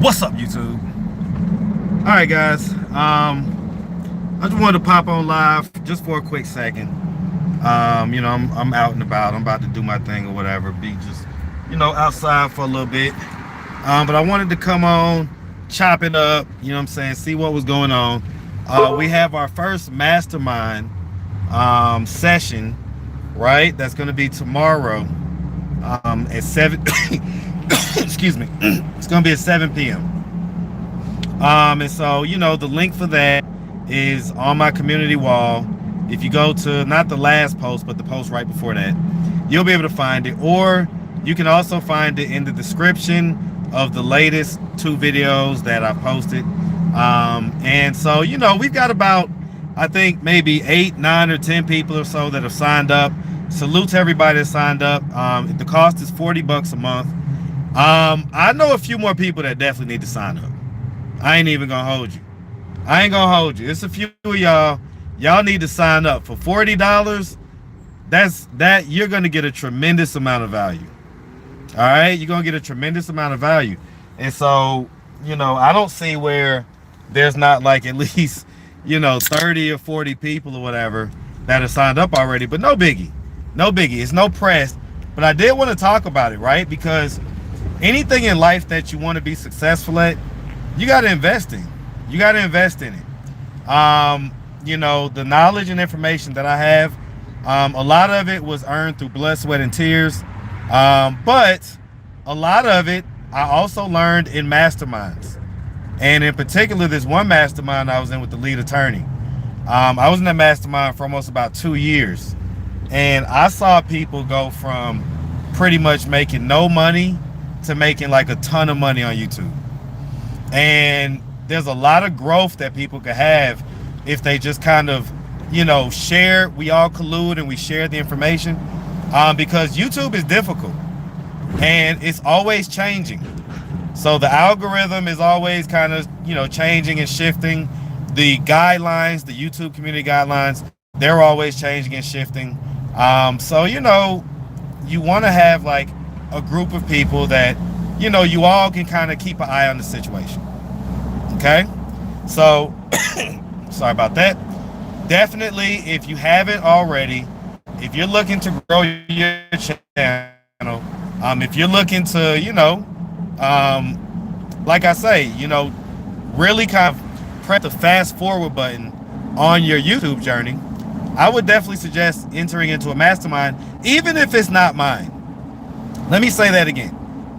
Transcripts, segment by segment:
What's up, YouTube? All right, guys. I just wanted to pop on live just for a quick second. I'm out and about. I'm about to do my thing or whatever. Be just, outside for a little bit. But I wanted to come on, chop it up. You know what I'm saying? See what was going on. We have our first mastermind session, right? That's going to be tomorrow at 7. Excuse me. It's going to be at 7 p.m. And so, the link for that is on my community wall. If you go to not the last post, but the post right before that, you'll be able to find it. Or you can also find it in the description of the latest 2 videos that I posted. And so, we've got about, I think, maybe 8, 9, or 10 people or so that have signed up. Salute to everybody that signed up. The cost is $40 a month. I know a few more people that definitely need to sign up. I ain't even gonna hold you. I ain't gonna hold you. It's a few of y'all. Y'all need to sign up for $40. That you're gonna get a tremendous amount of value. All right, you're gonna get a tremendous amount of value. And so, I don't see where there's not like at least 30 or 40 people or whatever that have signed up already. But no biggie, it's no press. But I did want to talk about it, right? Because anything in life that you want to be successful at, you got to invest in. You got to invest in it. The knowledge and information that I have, a lot of it was earned through blood, sweat, and tears. But a lot of it I also learned in masterminds. And in particular, this one mastermind I was in with the lead attorney. I was in that mastermind for almost about 2 years. And I saw people go from pretty much making no money to making like a ton of money on YouTube. And there's a lot of growth that people could have if they just kind of, share. We all collude and we share the information, because YouTube is difficult and it's always changing. So the algorithm is always kind of, changing and shifting. The guidelines, the YouTube community guidelines, they're always changing and shifting. So, you want to have like a group of people that, you all can kind of keep an eye on the situation. Okay. So sorry about that. Definitely, if you haven't already, if you're looking to grow your channel, if you're looking to, like I say, really kind of press the fast forward button on your YouTube journey, I would definitely suggest entering into a mastermind, even if it's not mine. Let me say that again.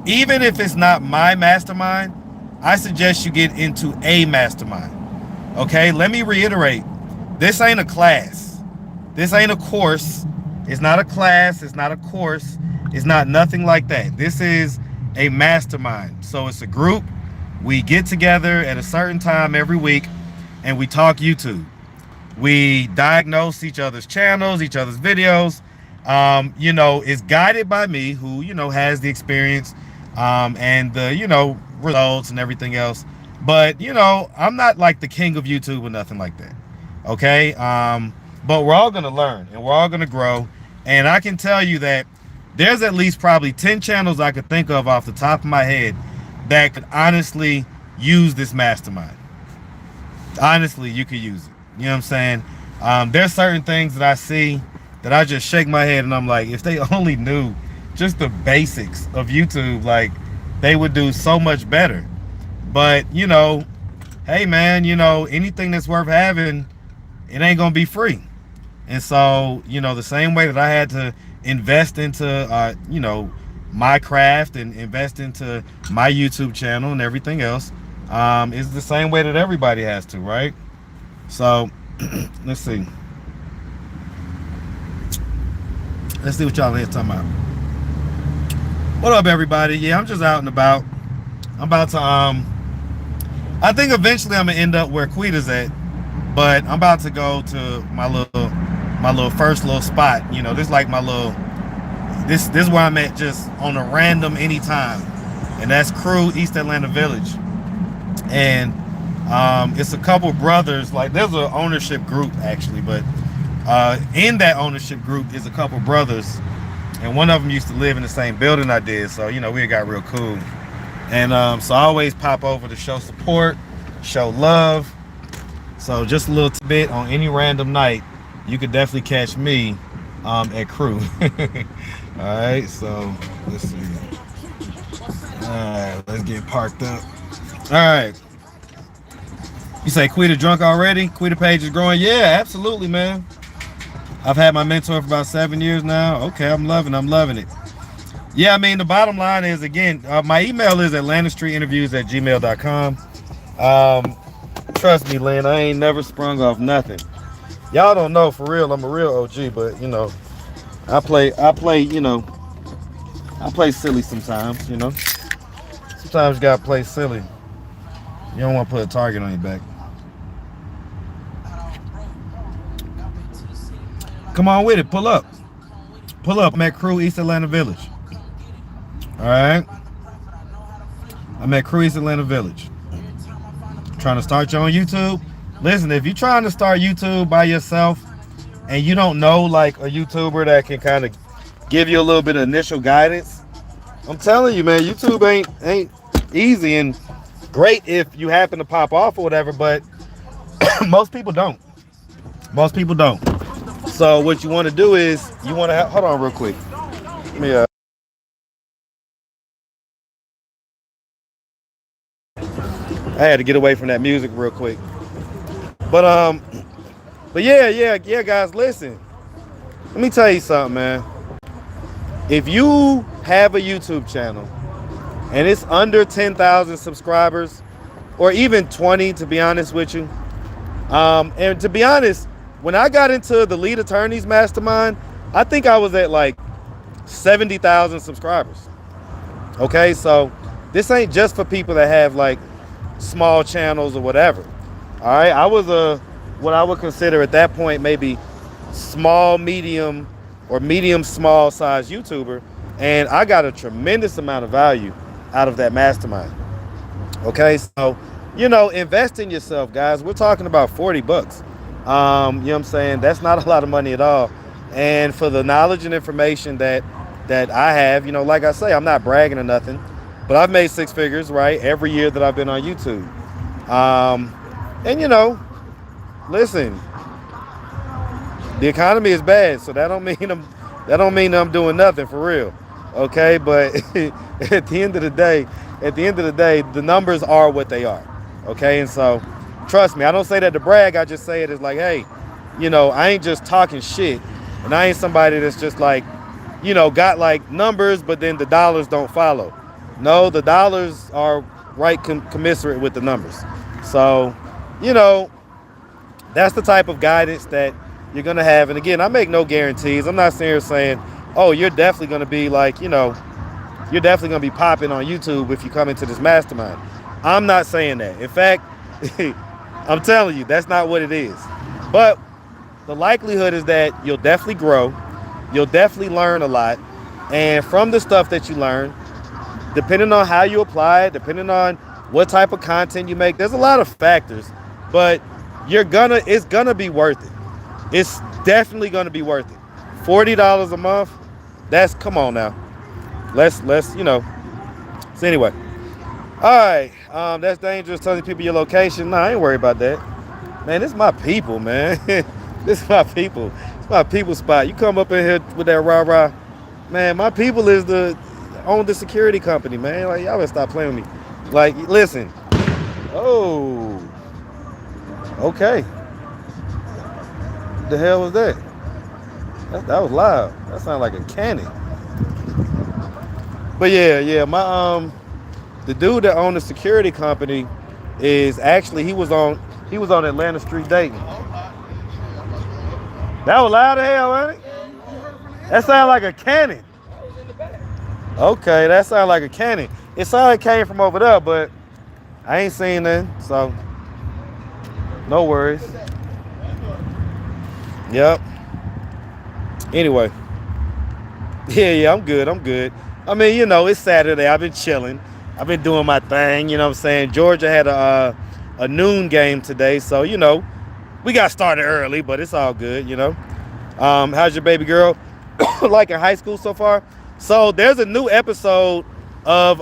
Even if it's not my mastermind, I suggest you get into a mastermind. Okay, let me reiterate. This ain't a class. This ain't a course. It's not a class. It's not a course. It's not nothing like that. This is a mastermind. So it's a group. We get together at a certain time every week and we talk YouTube. We diagnose each other's channels, each other's videos. It's guided by me who, has the experience and the, results and everything else. But, I'm not like the king of YouTube or nothing like that. Okay. But we're all going to learn and we're all going to grow. And I can tell you that there's at least probably 10 channels I could think of off the top of my head that could honestly use this mastermind. Honestly, you could use it. You know what I'm saying? There's certain things that I see that I just shake my head and I'm like, if they only knew just the basics of YouTube, like they would do so much better. But, hey man, anything that's worth having, it ain't gonna be free. And so, the same way that I had to invest into, my craft and invest into my YouTube channel and everything else, is the same way that everybody has to, right? So let's see what y'all are talking about. What up, everybody? Yeah, I'm just out and about. I'm about to I think eventually I'm gonna end up where Quita's at, but I'm about to go to my little first little spot. This is like my little this is where I'm at, just on a random anytime, and that's Crew, East Atlanta Village. And it's a couple brothers, like there's an ownership group actually, but in that ownership group is a couple brothers, and one of them used to live in the same building I did, so we got real cool. And so I always pop over to show support, show love. So just a little bit on any random night, you could definitely catch me at Crew. All right, so let's see. All right, let's get parked up. All right. You say Quita drunk already? Quita page is growing? Yeah, absolutely, man. I've had my mentor for about 7 years now. Okay, I'm loving it. Yeah, I mean, the bottom line is, again, my email is atlantastreetinterviews@gmail.com. Trust me, Lynn, I ain't never sprung off nothing. Y'all don't know, for real, I'm a real OG, but, you know, I play silly sometimes, you know. Sometimes you gotta play silly. You don't want to put a target on your back. Come on with it. Pull up. I'm at Crew, East Atlanta Village. All right. I'm at Crew, East Atlanta Village. Trying to start your own YouTube? Listen, if you're trying to start YouTube by yourself and you don't know like a YouTuber that can kind of give you a little bit of initial guidance, I'm telling you, man, YouTube ain't easy and great if you happen to pop off or whatever, but most people don't. So what you want to do is you want to have, hold on real quick. Let me I had to get away from that music real quick. But yeah, guys, listen. Let me tell you something, man. If you have a YouTube channel and it's under 10,000 subscribers, or even 20, to be honest with you, and to be honest, when I got into the Lead Attorneys Mastermind, I think I was at like 70,000 subscribers. Okay, so this ain't just for people that have like small channels or whatever. All right, I was what I would consider at that point maybe small, medium, or medium small size YouTuber, and I got a tremendous amount of value out of that mastermind. Okay, so you know, invest in yourself, guys. We're talking about 40 bucks. You know what I'm saying? That's not a lot of money at all. And for the knowledge and information that I have, you know, like I say, I'm not bragging or nothing, but I've made 6 figures, right, every year that I've been on YouTube. And you know, listen, the economy is bad, so that don't mean I'm doing nothing, for real. Okay, but at the end of the day, the numbers are what they are. Okay, and so trust me, I don't say that to brag. I just say it as like, hey, you know, I ain't just talking shit, and I ain't somebody that's just like, you know, got like numbers, but then the dollars don't follow. No, the dollars are right commensurate with the numbers. So, you know, that's the type of guidance that you're gonna have. And again, I make no guarantees. I'm not sitting here saying, oh, you're definitely gonna be like, you know, you're definitely gonna be popping on YouTube if you come into this mastermind. I'm not saying that. In fact, I'm telling you, that's not what it is. But the likelihood is that you'll definitely grow. You'll definitely learn a lot. And from the stuff that you learn, depending on how you apply it, depending on what type of content you make, there's a lot of factors, but it's gonna be worth it. It's definitely gonna be worth it. $40 a month, come on now. Let's, you know. So anyway, all right, that's dangerous telling people your location. Nah, I ain't worried about that. Man, this is my people, man. This is my people. It's my people spot. You come up in here with that rah-rah. Man, my people own the security company, man. Like, y'all better stop playing with me. Like, listen. Oh. Okay. The hell was that? That was loud. That sounded like a cannon. But yeah, my the dude that owned the security company is actually he was on Atlanta Street dating. That was loud as hell, wasn't it? That sounded like a cannon. Okay, that sounded like a cannon. It sounded like it came from over there, but I ain't seen nothing, so no worries. Yep. Anyway. Yeah, I'm good. I mean, you know, it's Saturday. I've been chilling. I've been doing my thing, you know what I'm saying? Georgia had a noon game today, so, you know, we got started early, but it's all good, you know. How's your baby girl like in high school so far? So there's a new episode of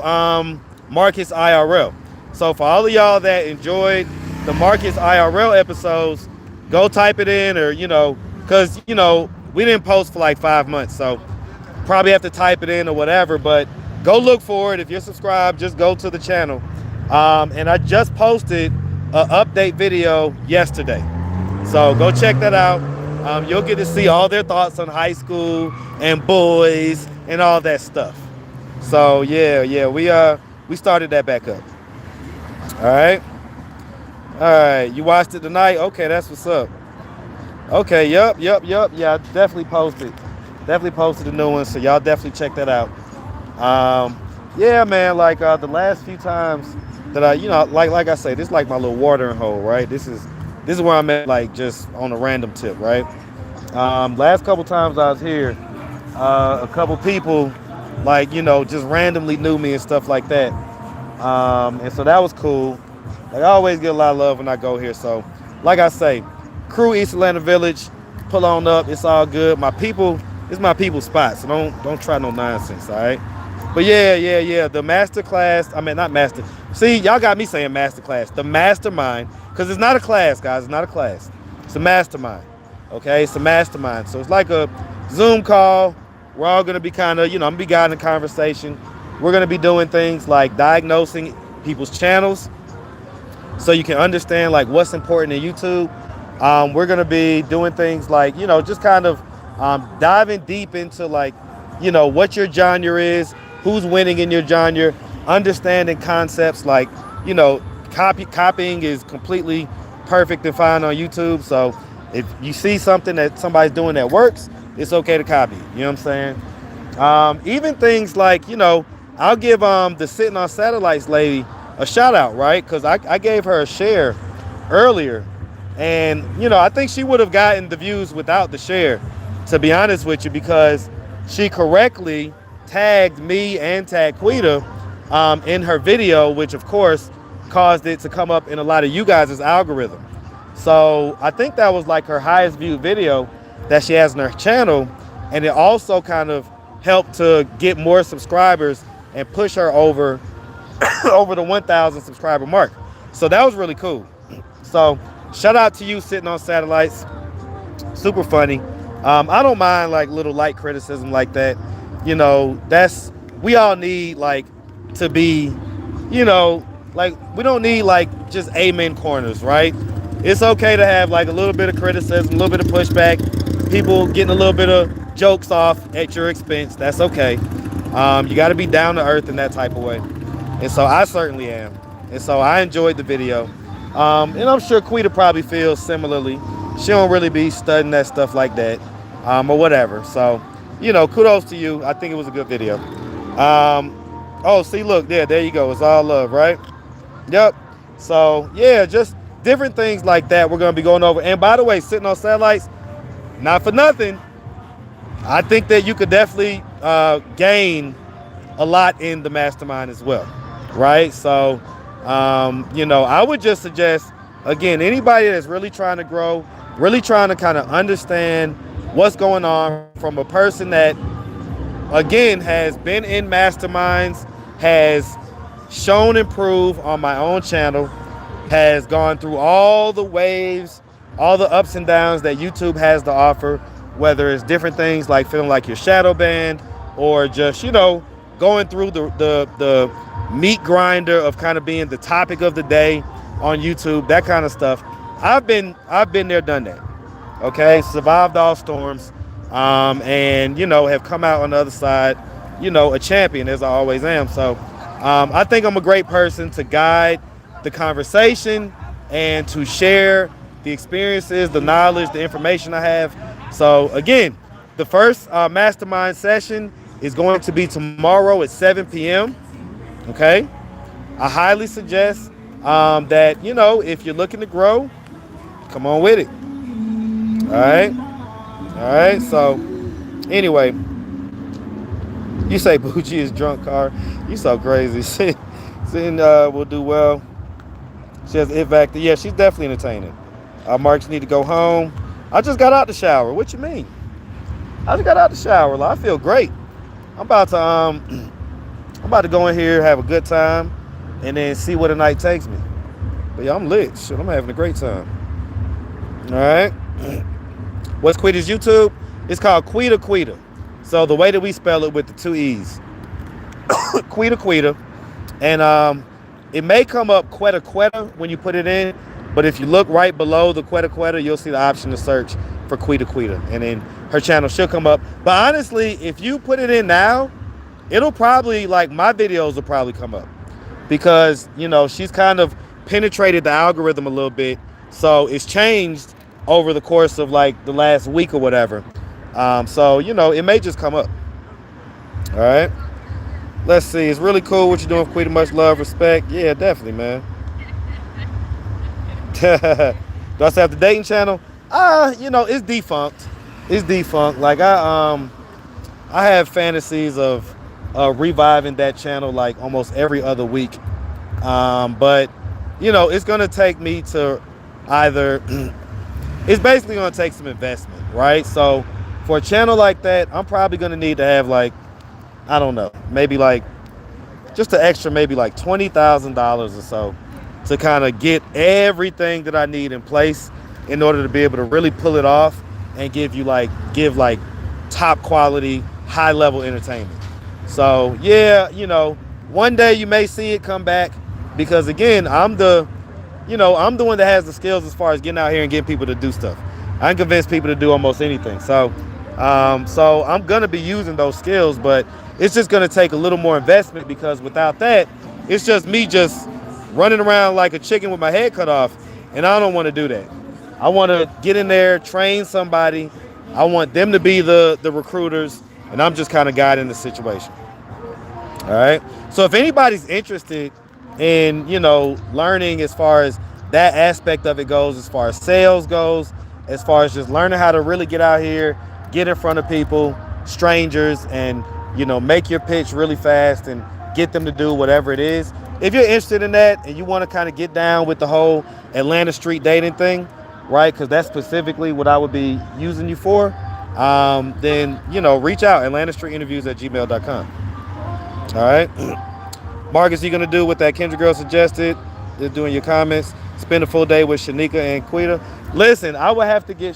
Marcus IRL. So for all of y'all that enjoyed the Marcus IRL episodes, go type it in, or because we didn't post for like 5 months, so probably have to type it in or whatever. But go look for it. If you're subscribed, just go to the channel. And I just posted an update video yesterday, so go check that out. You'll get to see all their thoughts on high school and boys and all that stuff. So yeah, we started that back up. All right. You watched it tonight? Okay, that's what's up. Okay, yep. Yeah, I definitely posted the new one, so y'all definitely check that out. Yeah, man, like the last few times that I, like I say, this is like my little watering hole, right? This is where I'm at, like just on a random tip, right? Last couple times I was here, a couple people, like, just randomly knew me and stuff like that. And so that was cool. Like, I always get a lot of love when I go here. So, like I say, crew East Atlanta Village, pull on up. It's all good. My people, it's my people's spot. So don't try no nonsense, all right? But yeah. The master class, not master. See, y'all got me saying master class. The mastermind, because it's not a class, guys. It's not a class. It's a mastermind. Okay, it's a mastermind. So it's like a Zoom call. We're all gonna be kind of, I'm gonna be guiding the conversation. We're gonna be doing things like diagnosing people's channels, so you can understand like what's important in YouTube. We're gonna be doing things like, just kind of diving deep into like, what your genre is, who's winning in your genre, understanding concepts like, copying is completely perfect and fine on YouTube. So if you see something that somebody's doing that works, it's okay to copy. You know what I'm saying? Even things like, I'll give the Sitting on Satellites lady a shout out, right? Because I gave her a share earlier, and I think she would have gotten the views without the share, to be honest with you, because she correctly tagged me and tagged Quita in her video, which of course caused it to come up in a lot of you guys' algorithm. So I think that was like her highest viewed video that she has on her channel, and it also kind of helped to get more subscribers and push her over the 1,000 subscriber mark. So that was really cool. So shout out to you, Sitting on Satellites. Super funny. I don't mind like little light criticism like that. We all need like to be, like we don't need like just amen corners, right? It's okay to have like a little bit of criticism, a little bit of pushback, people getting a little bit of jokes off at your expense. That's okay. You got to be down to earth in that type of way. And so I certainly am. And so I enjoyed the video. And I'm sure Quita probably feels similarly. She don't really be studying that stuff like that, or whatever. So, kudos to you. I think it was a good video. Oh, see, look, there you go. It's all love, right? Yep. So, yeah, just different things like that we're going to be going over. And by the way, Sitting on Satellites, not for nothing, I think that you could definitely gain a lot in the mastermind as well, right? So, I would just suggest, again, anybody that's really trying to grow, really trying to kind of understand what's going on from a person that, again, has been in masterminds, has shown and proved on my own channel, has gone through all the waves, all the ups and downs that YouTube has to offer, whether it's different things like feeling like you're shadow banned, or just, going through the meat grinder of kind of being the topic of the day on YouTube, that kind of stuff. I've been there, done that. Okay, survived all storms, and have come out on the other side, a champion, as I always am. So I think I'm a great person to guide the conversation and to share the experiences, the knowledge, the information I have. So again, the first mastermind session is going to be tomorrow at 7 p.m. Okay, I highly suggest that if you're looking to grow, come on with it. All right. So anyway, you say Bougie is drunk, car. You so crazy. Sin will do well. She has it back. Yeah, she's definitely entertaining. Marks need to go home. I just got out the shower. What you mean? I just got out the shower. I feel great. I'm about to I'm about to go in here, have a good time, and then see where the night takes me. But yeah, I'm lit. Shit, I'm having a great time. All right. What's Quita's YouTube? It's called Quita Quita. So the way that we spell it with the two E's. Quita Quita. And it may come up Quetta Quetta when you put it in, but if you look right below the Quetta Quetta, you'll see the option to search for Quita Quita, and then her channel should come up. But honestly, if you put it in now, it'll probably, like, my videos will probably come up, because, you know, she's kind of penetrated the algorithm a little bit, so it's changed over the course of like the last week or whatever. So, you know, it may just come up. All right. Let's see. It's really cool what you're doing, Quita. Much love, respect. Yeah, definitely, man. Do I still have the dating channel? You know, it's defunct. It's defunct. Like, I have fantasies of reviving that channel like almost every other week. But, you know, it's gonna take me to either it's basically gonna take some investment, right? So for a channel like that, I'm probably gonna need to have, like, I don't know, maybe like just an extra, maybe like $20,000 or so, to kind of get everything that I need in place in order to be able to really pull it off and give like top quality, high level entertainment. So yeah, you know, one day you may see it come back, because again, I'm the one that has the skills as far as getting out here and getting people to do stuff. I can convince people to do almost anything. So I'm gonna be using those skills, but it's just gonna take a little more investment, because without that, it's just me just running around like a chicken with my head cut off, and I don't want to do that. I want to get in there, train somebody. I want them to be the recruiters, and I'm just kind of guiding the situation. All right. So if anybody's interested in, you know, learning as far as that aspect of it goes, as far as sales goes, as far as just learning how to really get out here, get in front of people, strangers, and, you know, make your pitch really fast and get them to do whatever it is. If you're interested in that and you want to kind of get down with the whole Atlanta street dating thing, right, because that's specifically what I would be using you for, then, you know, reach out, atlantastreetinterviews@gmail.com. All right. Marcus, you gonna do what that Kendra girl suggested? Just doing your comments. Spend a full day with Shanika and Quita. Listen, I would have to get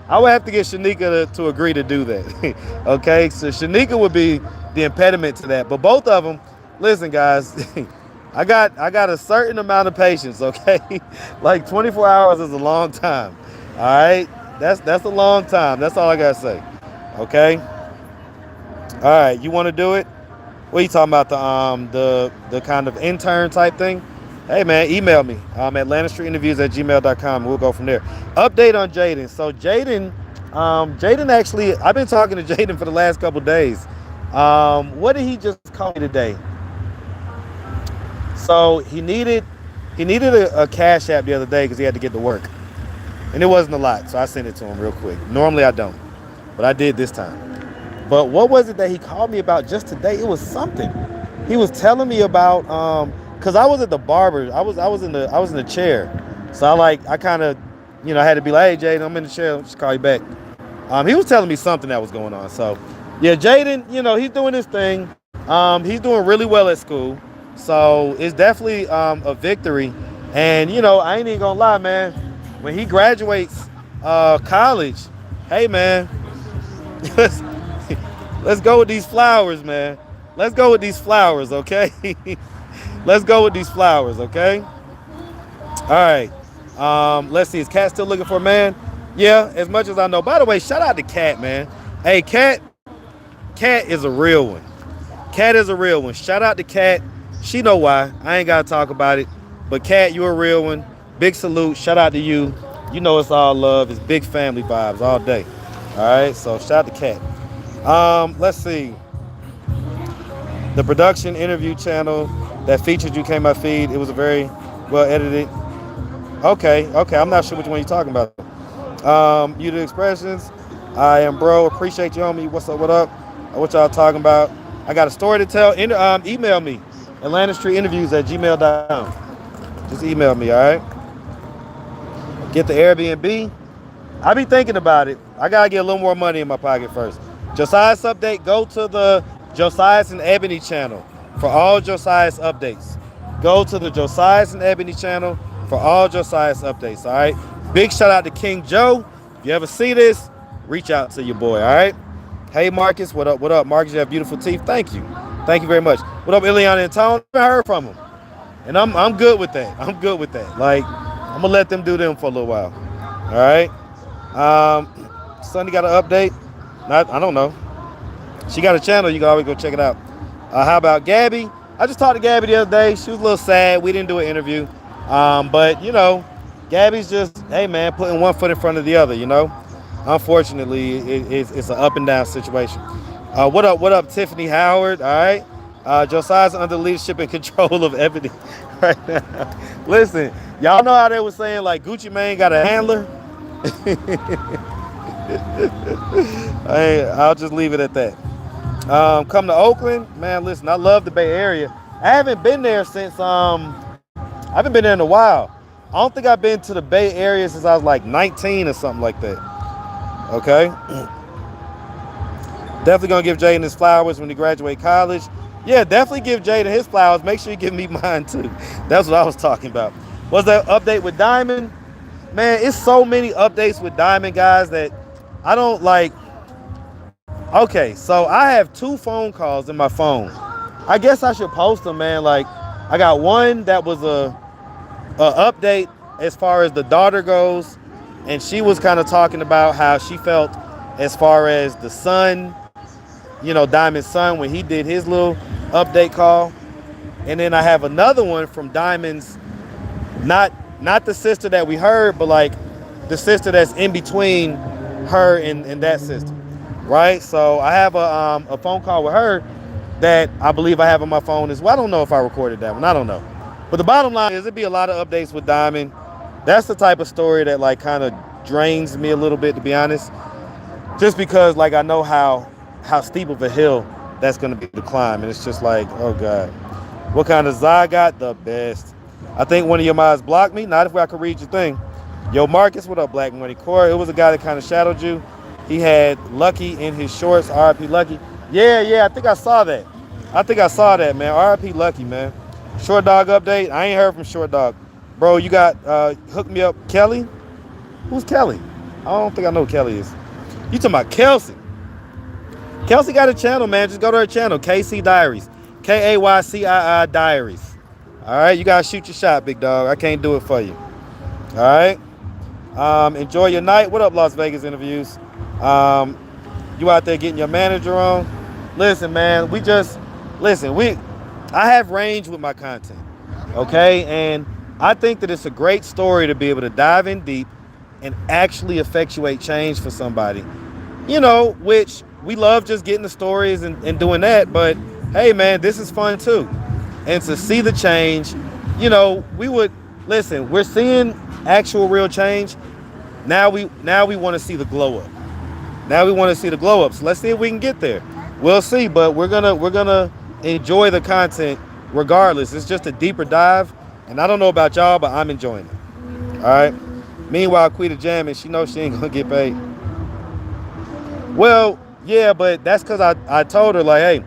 Shanika to agree to do that. Okay, so Shanika would be the impediment to that. But both of them, listen, guys, I got a certain amount of patience. Okay, like 24 hours is a long time. All right, that's a long time. That's all I gotta say. Okay. All right, you want to do it? What are you talking about, the kind of intern type thing? Hey man, email me, atlantastreetinterviews@gmail.com. We'll go from there. Update on Jaden. So Jaden actually, I've been talking to Jaden for the last couple days. What did he just call me today? So he needed a cash app the other day because he had to get to work, and it wasn't a lot, so I sent it to him real quick. Normally I don't, but I did this time. But what was it that he called me about just today? It was something. He was telling me about because I was at the barber. I was in the chair. So I kind of, you know, I had to be like, hey Jaden, I'm in the chair. I'll just call you back. He was telling me something that was going on. So yeah, Jaden, you know, he's doing his thing. He's doing really well at school. So it's definitely a victory. And you know, I ain't even gonna lie, man. When he graduates college, hey man, let's go with these flowers, man. Let's go with these flowers, okay? Let's go with these flowers, okay? All right. Let's see. Is Cat still looking for a man? Yeah, as much as I know. By the way, shout out to Cat, man. Hey, Cat is a real one. Cat is a real one. Shout out to Cat. She know why. I ain't got to talk about it. But Cat, you're a real one. Big salute. Shout out to you. You know it's all love. It's big family vibes all day. All right, so shout out to Cat. Let's see. The production interview channel that featured you came my feed. It was a very well edited. Okay. I'm not sure which one you're talking about. You the expressions. I am bro. Appreciate you, homie. What's up? What up? What y'all talking about? I got a story to tell. Email me. AtlantaStreetInterviews@gmail.com. Just email me, all right? Get the Airbnb. I be thinking about it. I gotta get a little more money in my pocket first. Josiah's update. Go to the Josiah's and Ebony channel. for all Josiah's updates. Go to the Josiah's and Ebony channel for all Josiah's updates, all right? Big shout out to King Joe. If you ever see this, reach out to your boy, all right? Hey, Marcus, what up, what up? Marcus, you have beautiful teeth. Thank you. Thank you very much. What up, Ileana and Tone? I haven't heard from them. And I'm good with that. I'm good with that. Like, I'm going to let them do them for a little while, all right? Sonny got an update? I don't know. She got a channel. You can always go check it out. How about Gabby? I just talked to Gabby the other day. She was a little sad. We didn't do an interview. But, you know, Gabby's just, hey, man, putting one foot in front of the other, you know. Unfortunately, it's an up and down situation. What up, Tiffany Howard? All right. Josiah's under leadership and control of Ebony right now. Listen, y'all know how they were saying, like, Gucci Mane got a handler? Hey, I'll just leave it at that. Come to Oakland, man. Listen, I love the Bay Area. I haven't been there since I haven't been there in a while. I don't think I've been to the Bay Area since I was like 19 or something like that. Okay. Definitely gonna give Jaden his flowers when he graduate college. Yeah, definitely give Jaden his flowers. Make sure you give me mine too. That's what I was talking about. Was that update with Diamond? Man, it's so many updates with Diamond, guys, that I don't like. Okay, so I have 2 phone calls in my phone. I guess I should post them, man. Like, I got one that was a update as far as the daughter goes, and she was kind of talking about how she felt as far as the son, you know, Diamond's son, when he did his little update call. And then I have another one from Diamond's, not the sister that we heard, but like the sister that's in between her and that sister, right? So I have a phone call with her that I believe I have on my phone as well. I don't know if I recorded that one. I don't know. But the bottom line is, it'd be a lot of updates with Diamond. That's the type of story that like kind of drains me a little bit, to be honest. Just because like I know how steep of a hill that's going to be to climb. And it's just like, oh God. What kind of Zai got? The best. I think one of your mods blocked me. Not if I could read your thing. Yo, Marcus, what up, Black Money Core? It was a guy that kind of shadowed you. He had Lucky in his shorts. RIP Lucky. Yeah, I think I saw that. Man. RIP Lucky, man. Short Dog update. I ain't heard from Short Dog. Bro, you got hook me up Kelly? Who's Kelly? I don't think I know who Kelly is. You talking about Kelsey? Kelsey got a channel, man. Just go to her channel, KC Diaries. KAYCII Diaries. All right, you gotta shoot your shot, big dog. I can't do it for you. All right. Enjoy your night. What up, Las Vegas interviews? You out there getting your manager on? Listen, man. I have range with my content. Okay, and I think that it's a great story to be able to dive in deep and actually effectuate change for somebody. You know, which we love just getting the stories and doing that, but hey, man, this is fun too. And to see the change, you know, we're seeing actual real change. Now we want to see the glow up. So let's see if we can get there. We'll see, but we're gonna enjoy the content regardless. It's just a deeper dive, and I don't know about y'all, but I'm enjoying it. All right. Meanwhile, Quita jamming. She knows she ain't gonna get paid. Well, yeah, but that's because I told her, like, hey,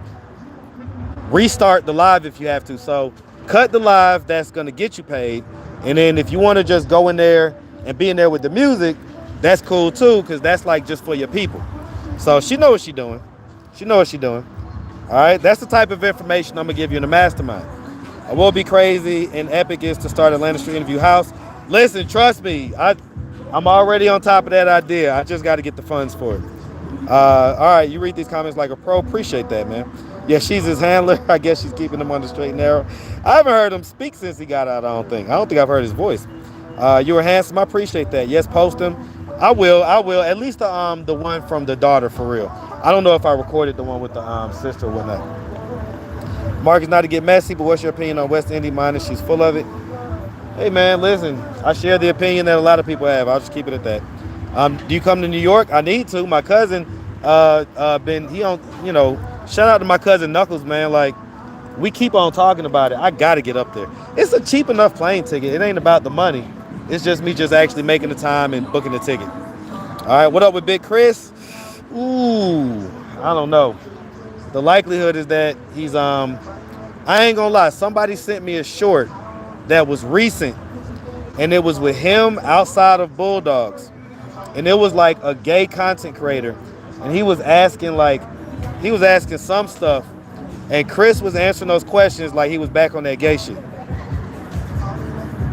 restart the live if you have to. So cut the live that's gonna get you paid, and then if you want to just go in there and be in there with the music, that's cool too, because that's like just for your people. So she knows what she's doing. All right, that's the type of information I'm gonna give you in the mastermind. I will be crazy and epic is to start Atlanta Street Interview House. Listen, trust me, I'm already on top of that idea. I just got to get the funds for it. All right, you read these comments like a pro. Appreciate that, man. Yeah, she's his handler. I guess she's keeping him on the straight and narrow. I haven't heard him speak since he got out, I don't think I've heard his voice. You were handsome. I appreciate that. Yes, post him. I will. At least the one from the daughter, for real. I don't know if I recorded the one with the sister or whatnot. Marcus, not to get messy, but what's your opinion on West Indy Miners? She's full of it. Hey, man, listen. I share the opinion that a lot of people have. I'll just keep it at that. Do you come to New York? I need to. My cousin, shout out to my cousin Knuckles, man. Like, we keep on talking about it. I got to get up there. It's a cheap enough plane ticket. It ain't about the money. It's just me just actually making the time and booking the ticket. All right, what up with Big Chris? Ooh, I don't know. The likelihood is that he's, I I ain't gonna lie, somebody sent me a short that was recent, and it was with him outside of Bulldogs, and it was like a gay content creator, and he was asking some stuff, and Chris was answering those questions like he was back on that gay shit.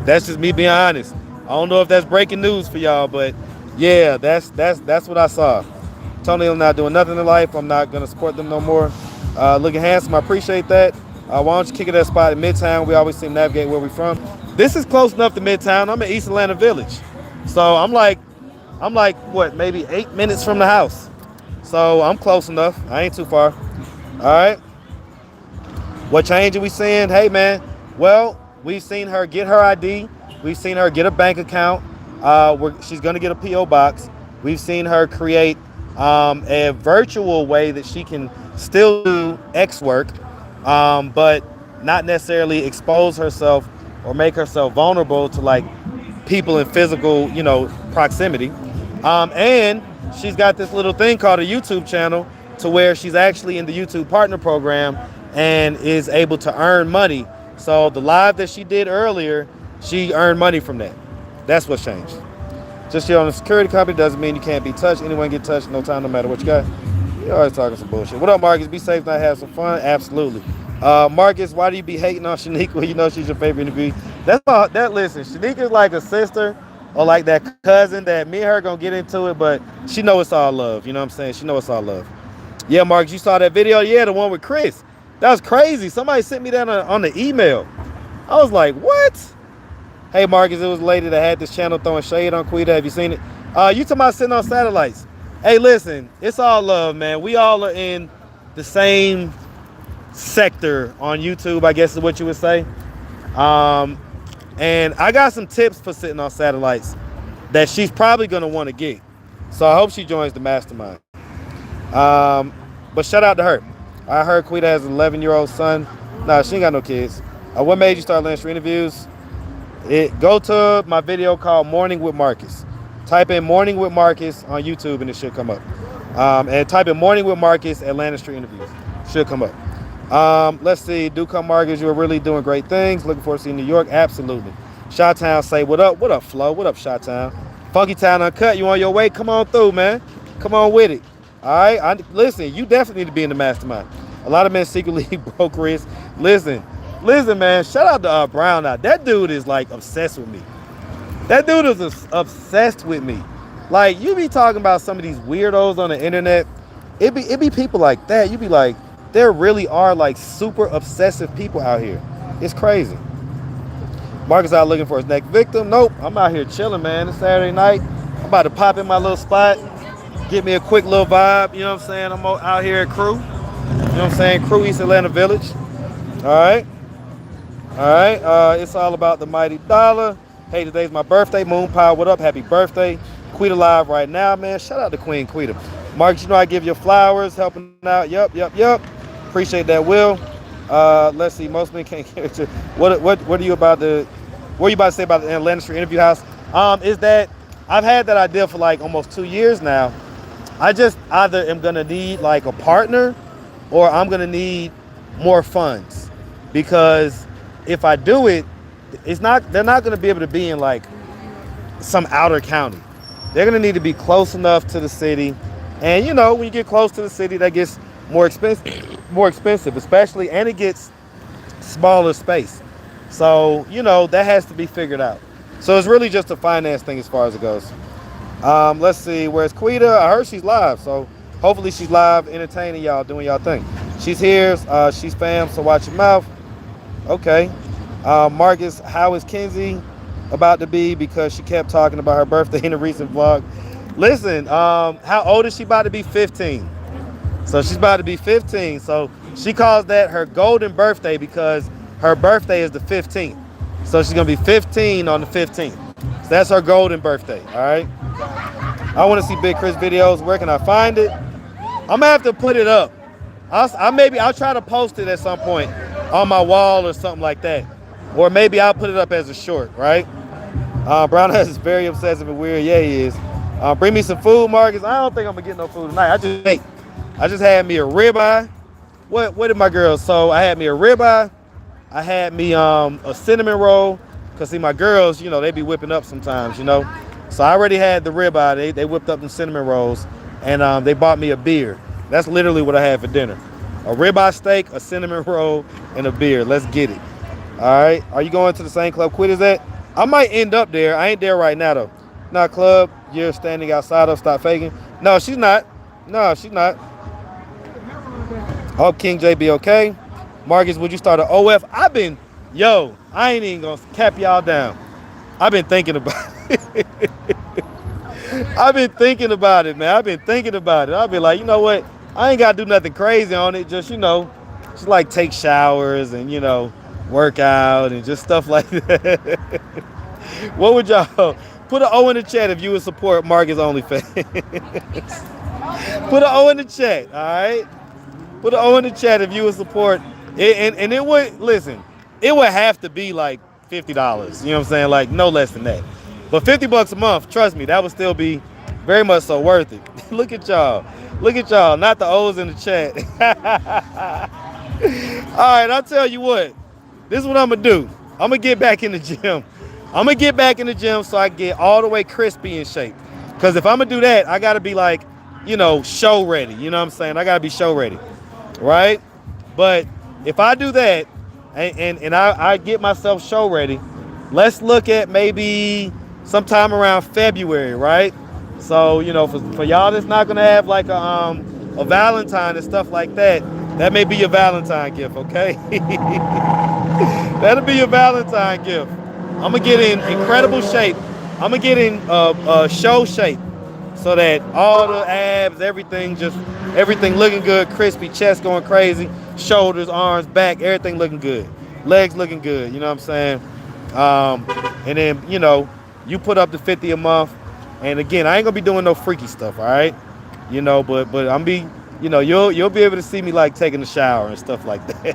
That's just me being honest. I don't know if that's breaking news for y'all, but yeah, that's what I saw. Tony, I'm not doing nothing in life. I'm not gonna support them no more. Looking handsome, I appreciate that. Why don't you kick it that spot in Midtown? We always seem to navigate where we're from. This is close enough to Midtown. I'm in East Atlanta Village, so I'm like what, maybe 8 minutes from the house. So I'm close enough. I ain't too far. All right. What change are we seeing? Hey man, well, we've seen her get her ID. We've seen her get a bank account. She's gonna get a PO box. We've seen her create a virtual way that she can still do X work, but not necessarily expose herself or make herself vulnerable to like people in physical, proximity. And she's got this little thing called a YouTube channel to where she's actually in the YouTube partner program and is able to earn money. So the live that she did earlier, she earned money from that. That's what's changed. Just here on a security company doesn't mean you can't be touched. Anyone get touched, no time, no matter what you got. You're always talking some bullshit. What up, Marcus? Be safe, not have some fun. Absolutely. Marcus, why do you be hating on Shanique when you know she's your favorite interview? Listen, Shanique is like a sister or like that cousin that me and her gonna get into it, but she know it's all love. You know what I'm saying? She know it's all love. Yeah, Marcus, you saw that video? Yeah, the one with Chris. That was crazy. Somebody sent me that on the email. I was like, what? Hey, Marcus, it was a lady that had this channel throwing shade on Quita. Have you seen it? You talking about sitting on satellites. Hey, listen, it's all love, man. We all are in the same sector on YouTube, I guess is what you would say. And I got some tips for sitting on satellites that she's probably going to want to get. So I hope she joins the mastermind. But shout out to her. I heard Quita has an 11-year-old son. Nah, she ain't got no kids. What made you start Lancer interviews? Go to my video called Morning with Marcus. Type in Morning with Marcus on YouTube and it should come up. And type in Morning with Marcus Atlanta Street Interviews. Should come up. Let's see. Do come, Marcus. You're really doing great things. Looking forward to seeing New York. Absolutely. Chi-Town say what up? What up, Flo? What up, Chi-Town? Funky Town Uncut. You on your way? Come on through, man. Come on with it. All right. Listen, you definitely need to be in the mastermind. A lot of men secretly broke wrists. Listen, man. Shout out to Brown. Now that dude is like obsessed with me. That dude is obsessed with me. Like, you be talking about some of these weirdos on the internet. It be people like that. You be like, there really are like super obsessive people out here. It's crazy. Marcus out looking for his next victim. Nope, I'm out here chilling, man. It's Saturday night. I'm about to pop in my little spot, get me a quick little vibe. You know what I'm saying? I'm out here at Crew. You know what I'm saying? Crew, East Atlanta Village. All right. It's all about the mighty dollar. Hey, today's my birthday. Moon Pie, what up? Happy birthday. Quita live right now, man. Shout out to Queen Quita. Marcus, you know I give you flowers, helping out. Yup. Appreciate that, Will. Let's see. Most men can't get you. What are you about to? What are you about to say about the Atlanta Street Interview House? Is that I've had that idea for like almost 2 years now. I just either am gonna need like a partner, or I'm gonna need more funds, because if I do it, they're not gonna be able to be in like some outer county. They're gonna need to be close enough to the city, and when you get close to the city, that gets more expensive, especially, and it gets smaller space. So that has to be figured out. So it's really just a finance thing as far as it goes. Let's see, where's Quita? I heard she's live, so hopefully she's live entertaining y'all, doing y'all thing. She's here, she's fam, so watch your mouth. Okay. Marcus, how is Kenzie about to be? Because she kept talking about her birthday in a recent vlog. Listen, how old is she about to be? 15. So she's about to be 15. So she calls that her golden birthday because her birthday is the 15th. So she's going to be 15 on the 15th. So that's her golden birthday, all right? I want to see Big Chris videos. Where can I find it? I'm going to have to put it up. I'll try to post it at some point on my wall or something like that. Or maybe I'll put it up as a short, right? Brown is very obsessive and weird. Yeah, he is. Bring me some food, Marcus. I don't think I'm going to get no food tonight. I just had me a ribeye. What did my girls? So I had me a ribeye. I had me a cinnamon roll, cause see my girls, you know, they be whipping up sometimes, you know. So I already had the ribeye. They whipped up them cinnamon rolls, and they bought me a beer. That's literally what I had for dinner: a ribeye steak, a cinnamon roll, and a beer. Let's get it. All right. Are you going to the same club Quit is at? I might end up there. I ain't there right now though. Not club. You're standing outside of. Stop faking. No, she's not. No, she's not. Hope King J be okay. Marcus, would you start an OF? I ain't even gonna cap y'all down. I've been thinking about it. I've been thinking about it, man. I've been thinking about it. I'll be like, you know what? I ain't gotta do nothing crazy on it. Just, just like take showers and, work out and just stuff like that. What would y'all put an O in the chat if you would support Marcus OnlyFans? Put an O in the chat, all right? Put an O in the chat if you would support it, and it would, listen, it would have to be like $50. You know what I'm saying? Like no less than that. But $50 a month, trust me, that would still be very much so worth it. Look at y'all. Look at y'all. Not the O's in the chat. All right, I'll tell you what. This is what I'm going to do. I'm going to get back in the gym. I'm going to get back in the gym so I get all the way crispy in shape. Because if I'm going to do that, I got to be like, show ready. You know what I'm saying? I got to be show ready. Right? But if I do that and I get myself show ready, let's look at maybe sometime around February, right? So, for y'all that's not going to have like a Valentine and stuff like that, that may be your Valentine gift, okay? That'll be your Valentine gift. I'm going to get in incredible shape. I'm going to get in show shape so that all the abs, everything looking good, crispy, chest going crazy, shoulders, arms, back, everything looking good. Legs looking good, you know what I'm saying? And then, you put up to 50 a month. And again, I ain't gonna be doing no freaky stuff, all right? But I'm be, you'll be able to see me like taking a shower and stuff like that.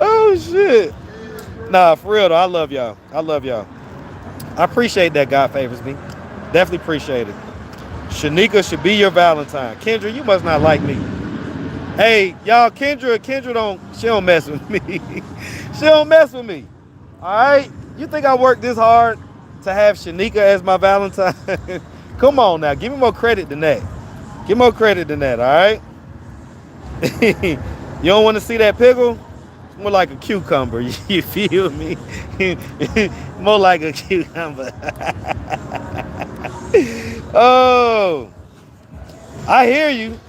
Oh shit. Nah, for real though, I love y'all. I appreciate that God favors me. Definitely appreciate it. Shanika should be your Valentine. Kendra, you must not like me. Hey, y'all, Kendra she don't mess with me. She don't mess with me. All right? You think I worked this hard to have Shanika as my Valentine? Come on now, give me more credit than that. Give more credit than that, all right? You don't want to see that pickle? More like a cucumber, you feel me? More like a cucumber. Oh, I hear you.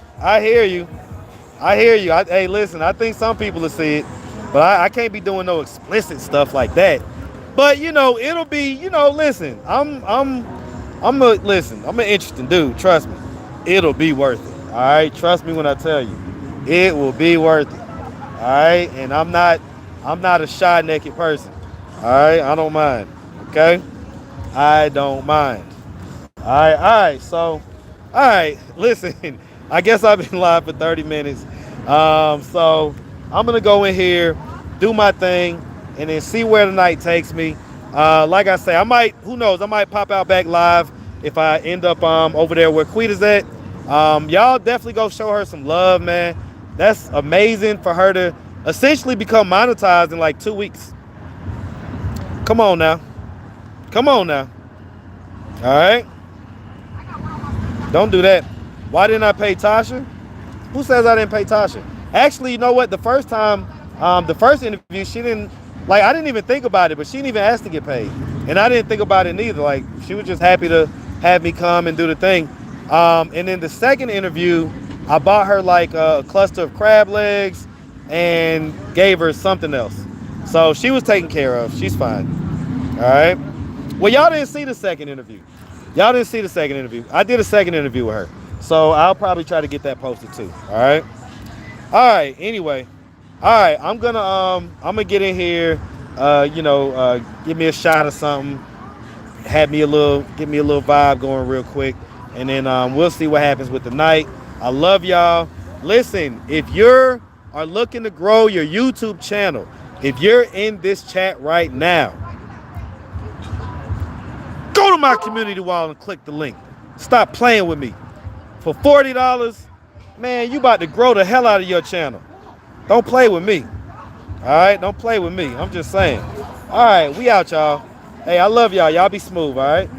Hey, listen, I think some people will see it, but I can't be doing no explicit stuff like that. But it'll be, listen, I'm an interesting dude. Trust me, it'll be worth it. All right, trust me when I tell you, it will be worth it. All right, and I'm not a shy naked person. All right, I don't mind. Okay, I don't mind. All right. So, all right, listen. I guess I've been live for 30 minutes. So I'm gonna go in here, do my thing, and then see where the night takes me. Like I say, who knows, I might pop out back live if I end up over there where Queen is at. Y'all definitely go show her some love, man. That's amazing for her to essentially become monetized in like 2 weeks. Come on now. All right. Don't do that. Why didn't I pay Tasha? Who says I didn't pay Tasha? Actually, you know what? The first time, the first interview, she didn't, I didn't even think about it, but she didn't even ask to get paid. And I didn't think about it neither. Like, she was just happy to have me come and do the thing. And then the second interview, I bought her like a cluster of crab legs and gave her something else. So she was taken care of. She's fine. All right. Well, y'all didn't see the second interview. I did a second interview with her. So I'll probably try to get that posted too. All right. Anyway. All right. I'm gonna get in here. Give me a shot or something. Get me a little vibe going real quick, and then we'll see what happens with the night. I love y'all. Listen, if you're looking to grow your YouTube channel, if you're in this chat right now, go to my community wall and click the link. Stop playing with me. For $40, man, you about to grow the hell out of your channel. Don't play with me. All right, don't play with me. I'm just saying. All right, we out, y'all. Hey, I love y'all. Y'all be smooth, all right?